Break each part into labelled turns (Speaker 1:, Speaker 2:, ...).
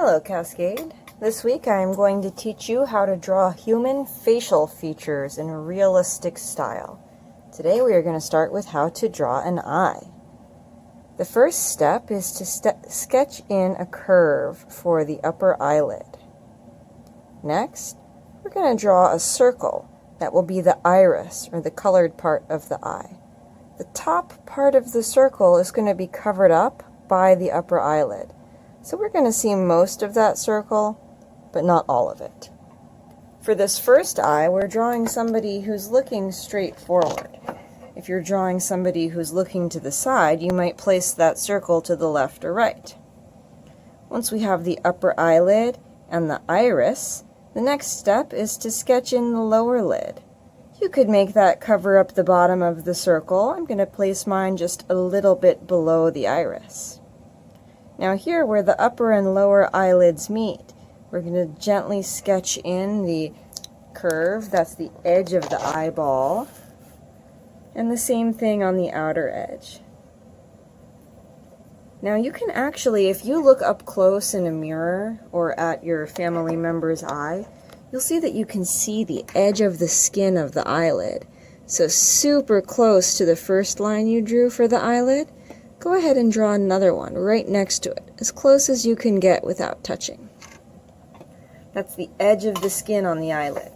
Speaker 1: Hello, Cascade. This week I am going to teach you how to draw human facial features in a realistic style. Today we are going to start with how to draw an eye. The first step is to sketch in a curve for the upper eyelid. Next, we're going to draw a circle that will be the iris, or the colored part of the eye. The top part of the circle is going to be covered up by the upper eyelid. So we're going to see most of that circle, but not all of it. For this first eye, we're drawing somebody who's looking straight forward. If you're drawing somebody who's looking to the side, you might place that circle to the left or right. Once we have the upper eyelid and the iris, the next step is to sketch in the lower lid. You could make that cover up the bottom of the circle. I'm going to place mine just a little bit below the iris. Now here, where the upper and lower eyelids meet, we're going to gently sketch in the curve. That's the edge of the eyeball. And the same thing on the outer edge. Now you can actually, if you look up close in a mirror or at your family member's eye, you'll see that you can see the edge of the skin of the eyelid. So super close to the first line you drew for the eyelid, go ahead and draw another one right next to it, as close as you can get without touching. That's the edge of the skin on the eyelid.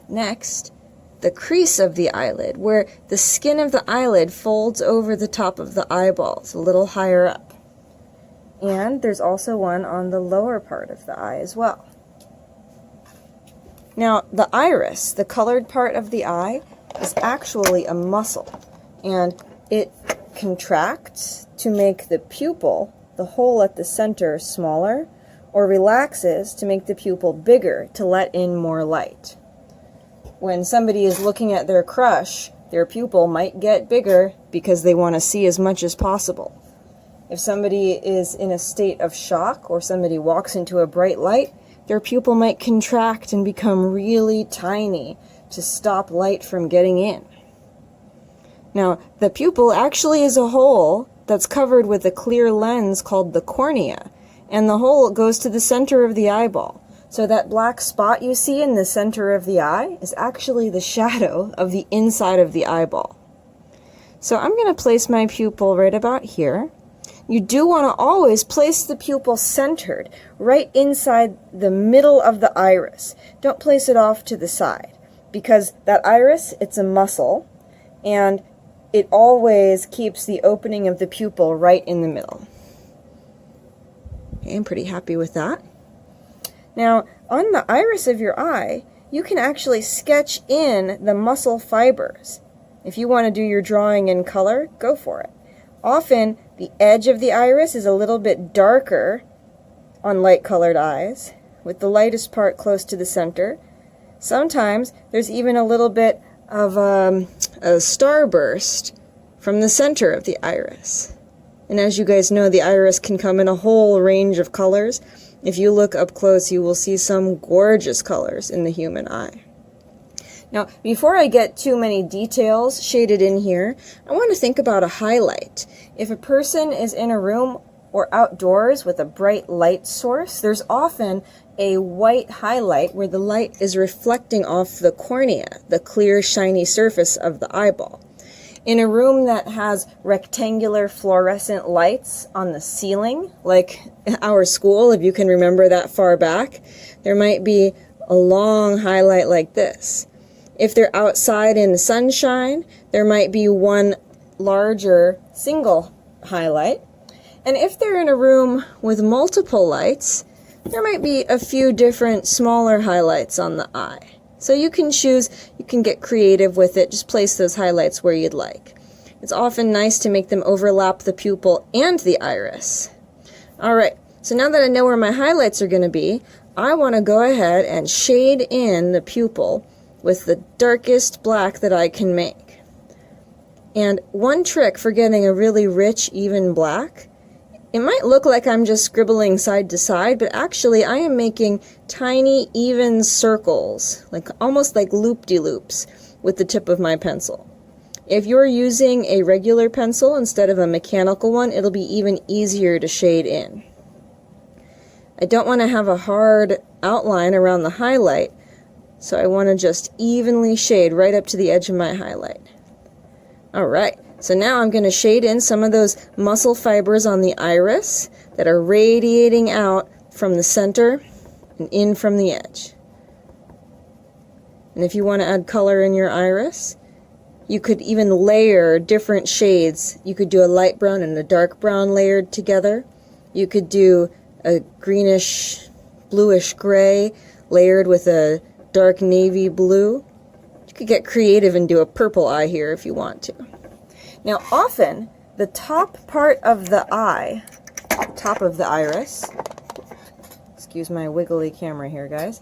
Speaker 1: Next, the crease of the eyelid, where the skin of the eyelid folds over the top of the eyeballs, a little higher up. And there's also one on the lower part of the eye as well. Now, the iris, the colored part of the eye, is actually a muscle, and it contracts to make the pupil, the hole at the center, smaller, or relaxes to make the pupil bigger to let in more light. When somebody is looking at their crush, their pupil might get bigger because they want to see as much as possible. If somebody is in a state of shock or somebody walks into a bright light, their pupil might contract and become really tiny to stop light from getting in. Now, the pupil actually is a hole that's covered with a clear lens called the cornea, and the hole goes to the center of the eyeball. So that black spot you see in the center of the eye is actually the shadow of the inside of the eyeball. So I'm going to place my pupil right about here. You do want to always place the pupil centered, right inside the middle of the iris. Don't place it off to the side, because that iris, it's a muscle, and it always keeps the opening of the pupil right in the middle. Okay, I'm pretty happy with that. Now, on the iris of your eye, you can actually sketch in the muscle fibers. If you want to do your drawing in color, go for it. Often, the edge of the iris is a little bit darker on light-colored eyes, with the lightest part close to the center. Sometimes, there's even a little bit of a starburst from the center of the iris. And as you guys know, the iris can come in a whole range of colors. If you look up close, you will see some gorgeous colors in the human eye. Now, before I get too many details shaded in here, I want to think about a highlight. If a person is in a room or outdoors with a bright light source, there's often a white highlight where the light is reflecting off the cornea, the clear, shiny surface of the eyeball. In a room that has rectangular fluorescent lights on the ceiling, like our school, if you can remember that far back, there might be a long highlight like this. If they're outside in the sunshine, there might be one larger single highlight. And if they're in a room with multiple lights, there might be a few different smaller highlights on the eye. So you can choose, you can get creative with it, just place those highlights where you'd like. It's often nice to make them overlap the pupil and the iris. Alright, so now that I know where my highlights are going to be, I want to go ahead and shade in the pupil with the darkest black that I can make. And one trick for getting a really rich, even black, it might look like I'm just scribbling side to side, but actually I am making tiny, even circles, almost like loop-de-loops, with the tip of my pencil. If you're using a regular pencil instead of a mechanical one, it'll be even easier to shade in. I don't want to have a hard outline around the highlight, so I want to just evenly shade right up to the edge of my highlight. Alright, so now I'm going to shade in some of those muscle fibers on the iris that are radiating out from the center and in from the edge. And if you want to add color in your iris, you could even layer different shades. You could do a light brown and a dark brown layered together. You could do a greenish, bluish gray layered with a dark navy blue. You could get creative and do a purple eye here if you want to. Now often, the top part of the eye, top of the iris, excuse my wiggly camera here, guys,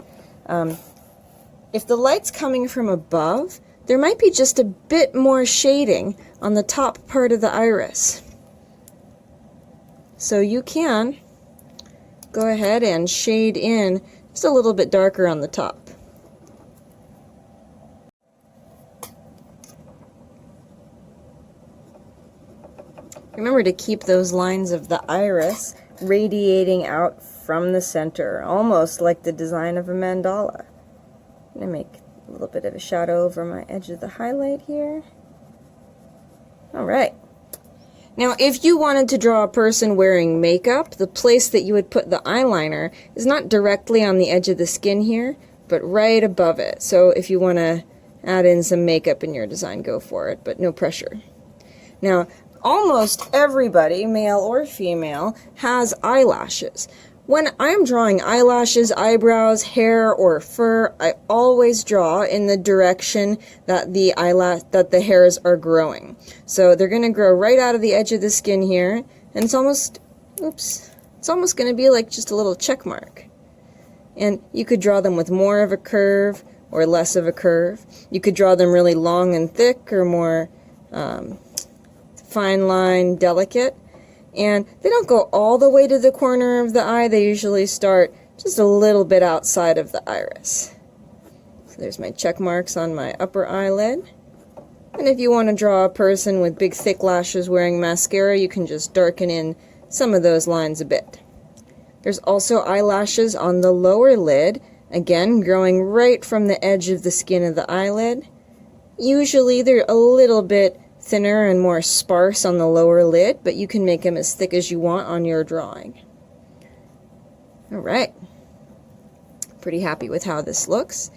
Speaker 1: if the light's coming from above, there might be just a bit more shading on the top part of the iris. So you can go ahead and shade in just a little bit darker on the top. Remember to keep those lines of the iris radiating out from the center, almost like the design of a mandala. I'm going to make a little bit of a shadow over my edge of the highlight here. Alright. Now if you wanted to draw a person wearing makeup, the place that you would put the eyeliner is not directly on the edge of the skin here, but right above it. So if you want to add in some makeup in your design, go for it, but no pressure. Now, almost everybody, male or female, has eyelashes. When I'm drawing eyelashes, eyebrows, hair, or fur, I always draw in the direction that the hairs are growing. So they're going to grow right out of the edge of the skin here, and it's almost, it's almost going to be like just a little check mark. And you could draw them with more of a curve or less of a curve. You could draw them really long and thick or more fine line, delicate. And they don't go all the way to the corner of the eye. They usually start just a little bit outside of the iris. So there's my check marks on my upper eyelid. And if you want to draw a person with big thick lashes wearing mascara, you can just darken in some of those lines a bit. There's also eyelashes on the lower lid, again growing right from the edge of the skin of the eyelid. Usually they're a little bit thinner and more sparse on the lower lid, but you can make them as thick as you want on your drawing. Alright, pretty happy with how this looks.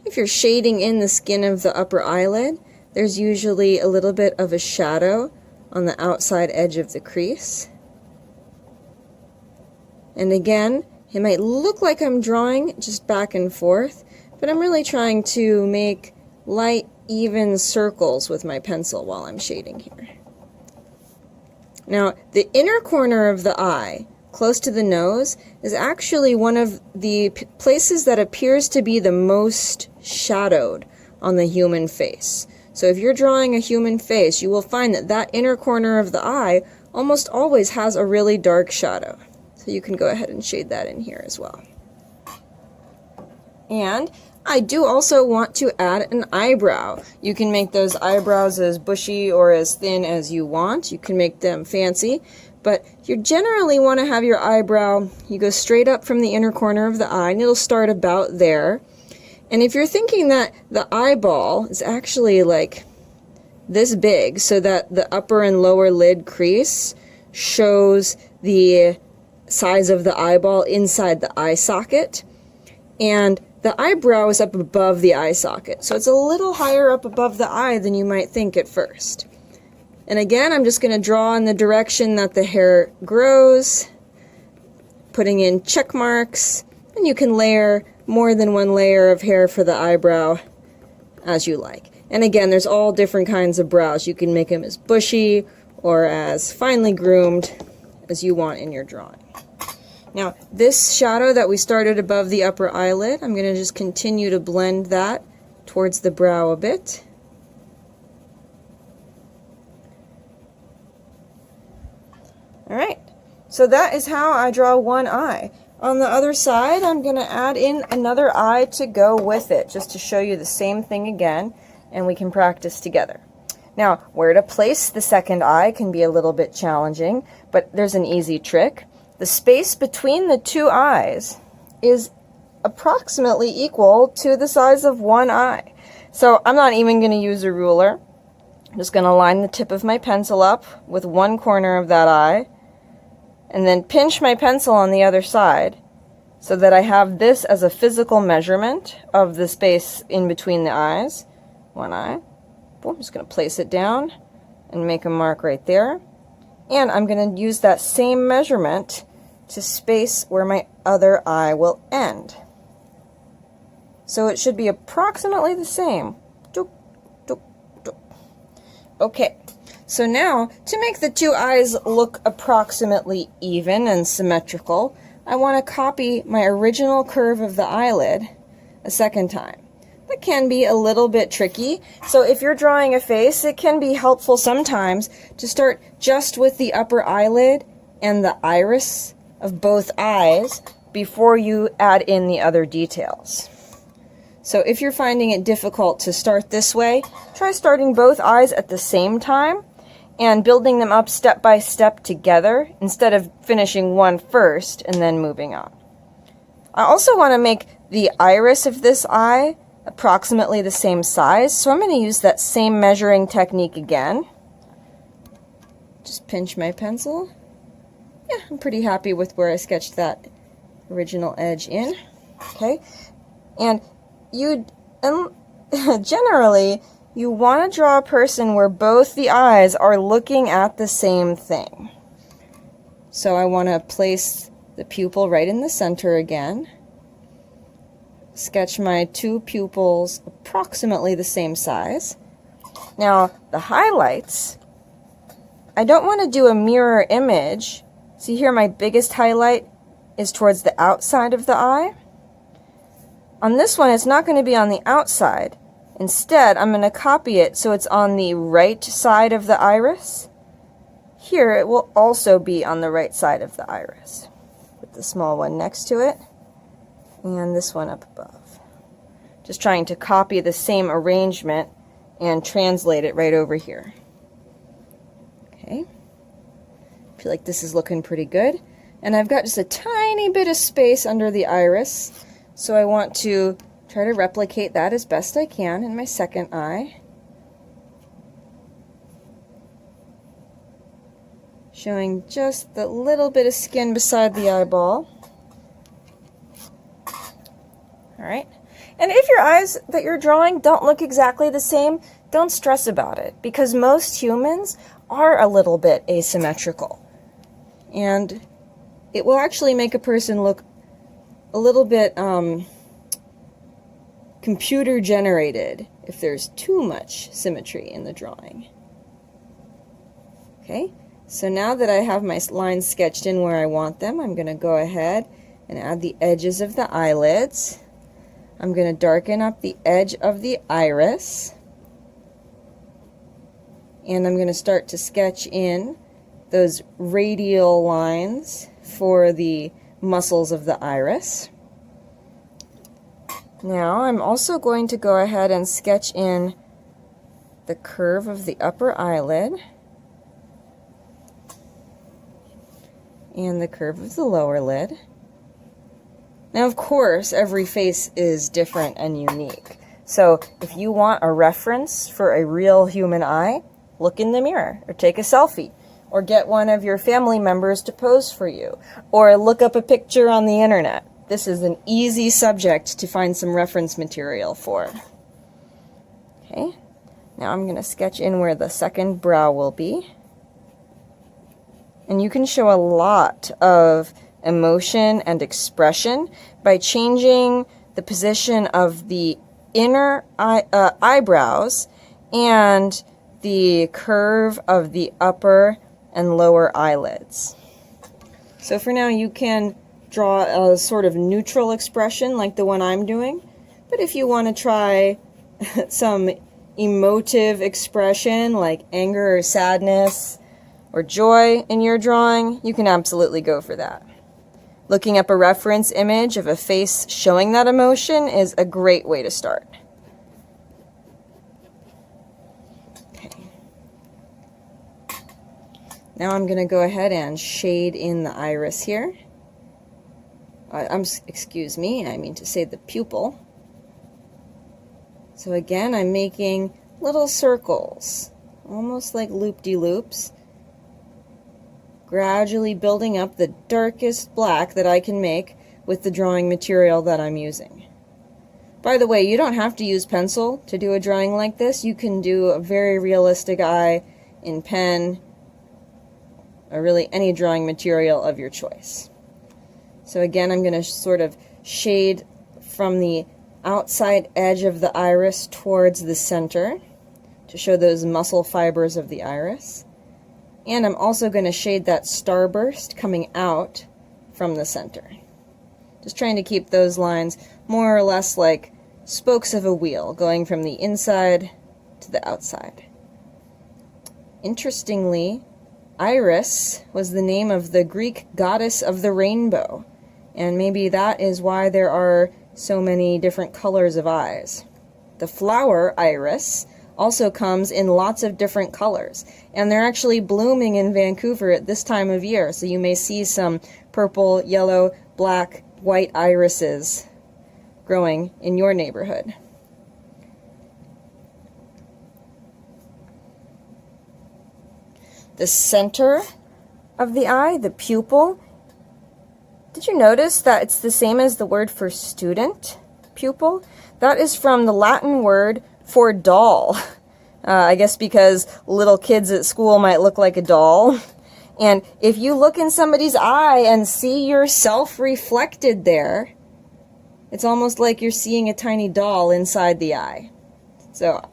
Speaker 1: If you're shading in the skin of the upper eyelid, there's usually a little bit of a shadow on the outside edge of the crease. And again, it might look like I'm drawing just back and forth, but I'm really trying to make light, even circles with my pencil while I'm shading here. Now, the inner corner of the eye, close to the nose, is actually one of the places that appears to be the most shadowed on the human face. So if you're drawing a human face, you will find that that inner corner of the eye almost always has a really dark shadow. So you can go ahead and shade that in here as well. And I do also want to add an eyebrow. You can make those eyebrows as bushy or as thin as you want. You can make them fancy, but you generally want to have your eyebrow, you go straight up from the inner corner of the eye, and it'll start about there. And if you're thinking that the eyeball is actually like this big, so that the upper and lower lid crease shows the size of the eyeball inside the eye socket, and the eyebrow is up above the eye socket, so it's a little higher up above the eye than you might think at first. And again, I'm just going to draw in the direction that the hair grows, putting in check marks, and you can layer more than one layer of hair for the eyebrow as you like. And again, there's all different kinds of brows. You can make them as bushy or as finely groomed as you want in your drawing. Now, this shadow that we started above the upper eyelid, I'm going to just continue to blend that towards the brow a bit. Alright, so that is how I draw one eye. On the other side, I'm going to add in another eye to go with it, just to show you the same thing again, and we can practice together. Now, where to place the second eye can be a little bit challenging, but there's an easy trick. the space between the two eyes is approximately equal to the size of one eye. So I'm not even going to use a ruler. I'm just going to line the tip of my pencil up with one corner of that eye, and then pinch my pencil on the other side so that I have this as a physical measurement of the space in between the eyes. One eye. I'm just going to place it down and make a mark right there. And I'm going to use that same measurement to space where my other eye will end. So it should be approximately the same. Okay, so now to make the two eyes look approximately even and symmetrical, I want to copy my original curve of the eyelid a second time. That can be a little bit tricky, so if you're drawing a face, it can be helpful sometimes to start just with the upper eyelid and the iris of both eyes before you add in the other details. So if you're finding it difficult to start this way, try starting both eyes at the same time and building them up step by step together instead of finishing one first and then moving on. I also want to make the iris of this eye approximately the same size, so I'm going to use that same measuring technique again. Just pinch my pencil. Yeah, I'm pretty happy with where I sketched that original edge in. Okay, and generally, you want to draw a person where both the eyes are looking at the same thing. So I want to place the pupil right in the center again. Sketch my two pupils approximately the same size. Now, the highlights, I don't want to do a mirror image. See here, my biggest highlight is towards the outside of the eye. On this one, it's not going to be on the outside. Instead, I'm going to copy it so it's on the right side of the iris. Here, it will also be on the right side of the iris. Put the small one next to it, and this one up above. Just trying to copy the same arrangement and translate it right over here. Okay. I feel like this is looking pretty good. And I've got just a tiny bit of space under the iris. So I want to try to replicate that as best I can in my second eye. Showing just the little bit of skin beside the eyeball. Alright. And if your eyes that you're drawing don't look exactly the same, don't stress about it, because most humans are a little bit asymmetrical. And it will actually make a person look a little bit computer generated if there's too much symmetry in the drawing. Okay, so now that I have my lines sketched in where I want them, I'm going to go ahead and add the edges of the eyelids. I'm going to darken up the edge of the iris, and I'm going to start to sketch in those radial lines for the muscles of the iris. Now I'm also going to go ahead and sketch in the curve of the upper eyelid and the curve of the lower lid. Now, of course, every face is different and unique. So if you want a reference for a real human eye, look in the mirror or take a selfie, or get one of your family members to pose for you, or look up a picture on the internet. This is an easy subject to find some reference material for. Okay, now I'm going to sketch in where the second brow will be. And you can show a lot of emotion and expression by changing the position of the inner eyebrows and the curve of the upper and lower eyelids. So for now, you can draw a sort of neutral expression like the one I'm doing, but if you want to try some emotive expression like anger or sadness or joy in your drawing, you can absolutely go for that. Looking up a reference image of a face showing that emotion is a great way to start. Now I'm going to go ahead and shade in the iris here. Excuse me, I mean to say the pupil. So again, I'm making little circles, almost like loop-de-loops, gradually building up the darkest black that I can make with the drawing material that I'm using. By the way, you don't have to use pencil to do a drawing like this. You can do a very realistic eye in pen, or really any drawing material of your choice. So again, I'm going to sort of shade from the outside edge of the iris towards the center to show those muscle fibers of the iris. And I'm also going to shade that starburst coming out from the center. Just trying to keep those lines more or less like spokes of a wheel, going from the inside to the outside. Interestingly, Iris was the name of the Greek goddess of the rainbow, and maybe that is why there are so many different colors of eyes. The flower iris also comes in lots of different colors, and they're actually blooming in Vancouver at this time of year, so you may see some purple, yellow, black, white irises growing in your neighborhood. The center of the eye, the pupil, did you notice that it's the same as the word for student, pupil? That is from the Latin word for doll. I guess because little kids at school might look like a doll. And if you look in somebody's eye and see yourself reflected there, it's almost like you're seeing a tiny doll inside the eye. So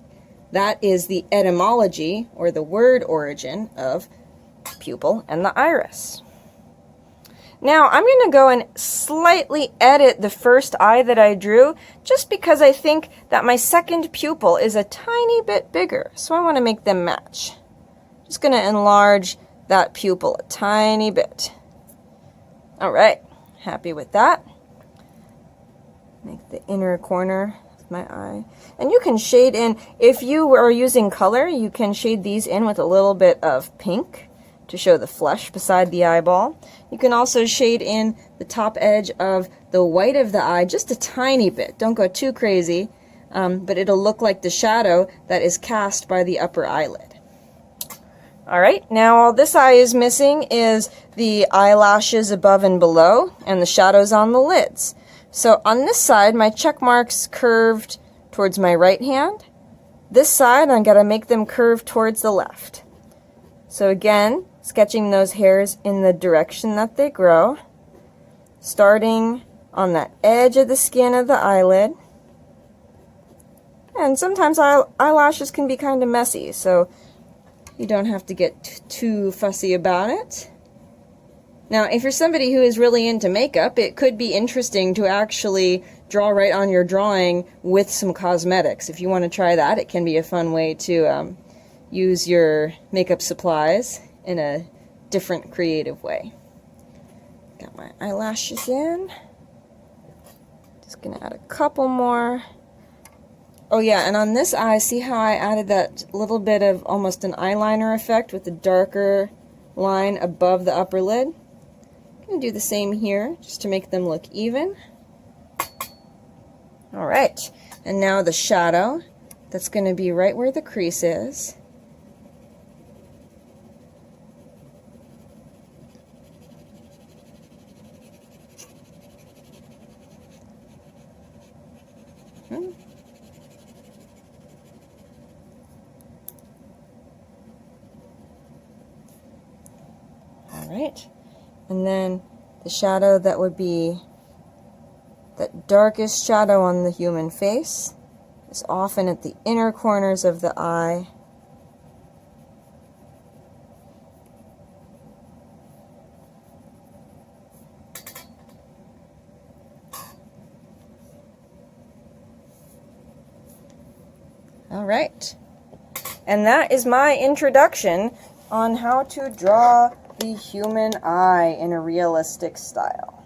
Speaker 1: that is the etymology, or the word origin, of pupil and the iris. Now I'm going to go and slightly edit the first eye that I drew, just because I think that my second pupil is a tiny bit bigger, so I want to make them match. Just going to enlarge that pupil a tiny bit. Alright, happy with that. Make the inner corner of my eye. And you can shade in, if you are using color, you can shade these in with a little bit of pink to show the flesh beside the eyeball. You can also shade in the top edge of the white of the eye just a tiny bit. Don't go too crazy, but it'll look like the shadow that is cast by the upper eyelid. Alright, now all this eye is missing is the eyelashes above and below, and the shadows on the lids. So on this side, my check mark's curved towards my right hand. This side, I'm going to make them curve towards the left. So again, sketching those hairs in the direction that they grow, starting on that edge of the skin of the eyelid. And sometimes eyelashes can be kind of messy, so you don't have to get too fussy about it. Now, if you're somebody who is really into makeup, it could be interesting to actually draw right on your drawing with some cosmetics. If you want to try that, it can be a fun way to use your makeup supplies in a different, creative way. Got my eyelashes in. Just gonna add a couple more. Oh yeah, and on this eye, see how I added that little bit of almost an eyeliner effect with the darker line above the upper lid? I'm going to do the same here, just to make them look even. Alright, and now the shadow, that's going to be right where the crease is. Alright, and then the shadow that would be that darkest shadow on the human face is often at the inner corners of the eye. Alright, and that is my introduction on how to draw the human eye in a realistic style.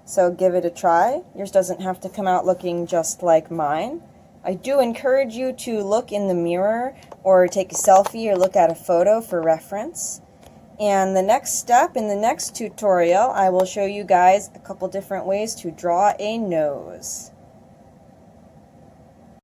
Speaker 1: So give it a try. Yours doesn't have to come out looking just like mine. I do encourage you to look in the mirror or take a selfie or look at a photo for reference. And the next step in the next tutorial, I will show you guys a couple different ways to draw a nose.